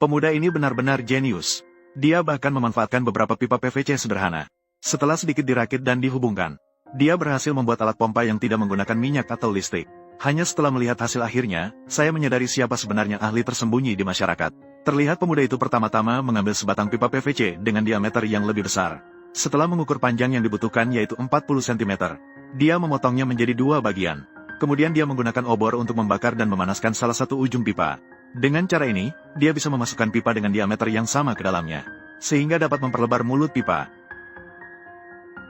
Pemuda ini benar-benar jenius. Dia bahkan memanfaatkan beberapa pipa PVC sederhana. Setelah sedikit dirakit dan dihubungkan, dia berhasil membuat alat pompa yang tidak menggunakan minyak atau listrik. Hanya setelah melihat hasil akhirnya, saya menyadari siapa sebenarnya ahli tersembunyi di masyarakat. Terlihat pemuda itu pertama-tama mengambil sebatang pipa PVC dengan diameter yang lebih besar. Setelah mengukur panjang yang dibutuhkan yaitu 40 cm, dia memotongnya menjadi dua bagian. Kemudian dia menggunakan obor untuk membakar dan memanaskan salah satu ujung pipa. Dengan cara ini, dia bisa memasukkan pipa dengan diameter yang sama ke dalamnya, sehingga dapat memperlebar mulut pipa.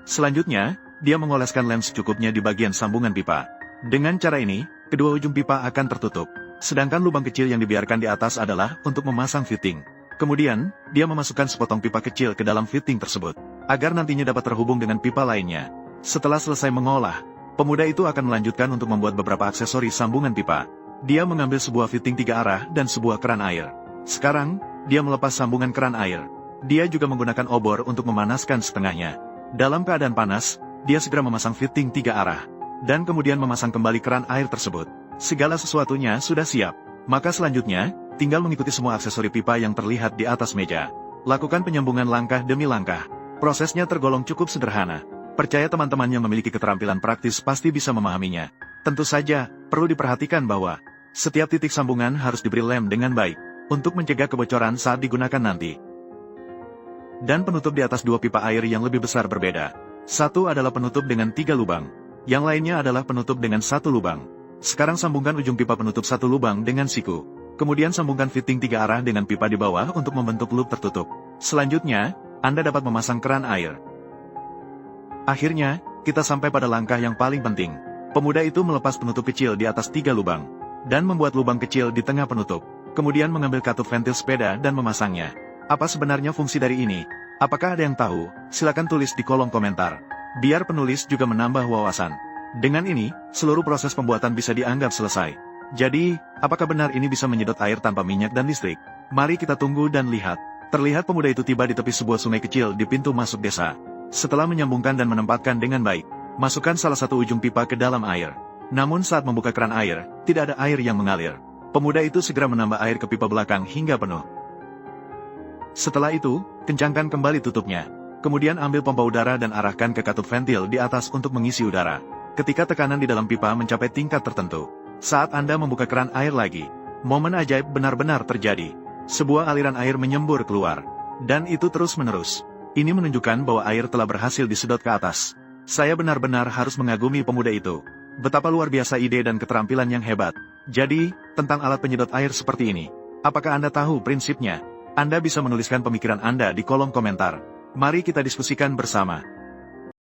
Selanjutnya, dia mengoleskan lem secukupnya di bagian sambungan pipa. Dengan cara ini, kedua ujung pipa akan tertutup, sedangkan lubang kecil yang dibiarkan di atas adalah untuk memasang fitting. Kemudian, dia memasukkan sepotong pipa kecil ke dalam fitting tersebut, agar nantinya dapat terhubung dengan pipa lainnya. Setelah selesai mengolah, pemuda itu akan melanjutkan untuk membuat beberapa aksesori sambungan pipa. Dia mengambil sebuah fitting 3 arah dan sebuah keran air. Sekarang, dia melepas sambungan keran air. Dia juga menggunakan obor untuk memanaskan setengahnya. Dalam keadaan panas, dia segera memasang fitting 3 arah, dan kemudian memasang kembali keran air tersebut. Segala sesuatunya sudah siap. Maka selanjutnya, tinggal mengikuti semua aksesori pipa yang terlihat di atas meja. Lakukan penyambungan langkah demi langkah. Prosesnya tergolong cukup sederhana. Percaya teman-teman yang memiliki keterampilan praktis pasti bisa memahaminya. Tentu saja, perlu diperhatikan bahwa setiap titik sambungan harus diberi lem dengan baik, untuk mencegah kebocoran saat digunakan nanti. Dan penutup di atas dua pipa air yang lebih besar berbeda. Satu adalah penutup dengan 3 lubang. Yang lainnya adalah penutup dengan 1 lubang. Sekarang sambungkan ujung pipa penutup 1 lubang dengan siku. Kemudian sambungkan fitting 3 arah dengan pipa di bawah untuk membentuk loop tertutup. Selanjutnya, Anda dapat memasang keran air. Akhirnya, kita sampai pada langkah yang paling penting. Pemuda itu melepas penutup kecil di atas 3 lubang, dan membuat lubang kecil di tengah penutup. Kemudian mengambil katup ventil sepeda dan memasangnya. Apa sebenarnya fungsi dari ini? Apakah ada yang tahu? Silakan tulis di kolom komentar. Biar penulis juga menambah wawasan. Dengan ini, seluruh proses pembuatan bisa dianggap selesai. Jadi, apakah benar ini bisa menyedot air tanpa minyak dan listrik? Mari kita tunggu dan lihat. Terlihat pemuda itu tiba di tepi sebuah sungai kecil di pintu masuk desa. Setelah menyambungkan dan menempatkan dengan baik, masukkan salah satu ujung pipa ke dalam air. Namun saat membuka keran air, tidak ada air yang mengalir. Pemuda itu segera menambah air ke pipa belakang hingga penuh. Setelah itu, kencangkan kembali tutupnya. Kemudian ambil pompa udara dan arahkan ke katup ventil di atas untuk mengisi udara. Ketika tekanan di dalam pipa mencapai tingkat tertentu, saat Anda membuka keran air lagi, momen ajaib benar-benar terjadi. Sebuah aliran air menyembur keluar. Dan itu terus-menerus. Ini menunjukkan bahwa air telah berhasil disedot ke atas. Saya benar-benar harus mengagumi pemuda itu. Betapa luar biasa ide dan keterampilan yang hebat. Jadi, tentang alat penyedot air seperti ini, apakah Anda tahu prinsipnya? Anda bisa menuliskan pemikiran Anda di kolom komentar. Mari kita diskusikan bersama.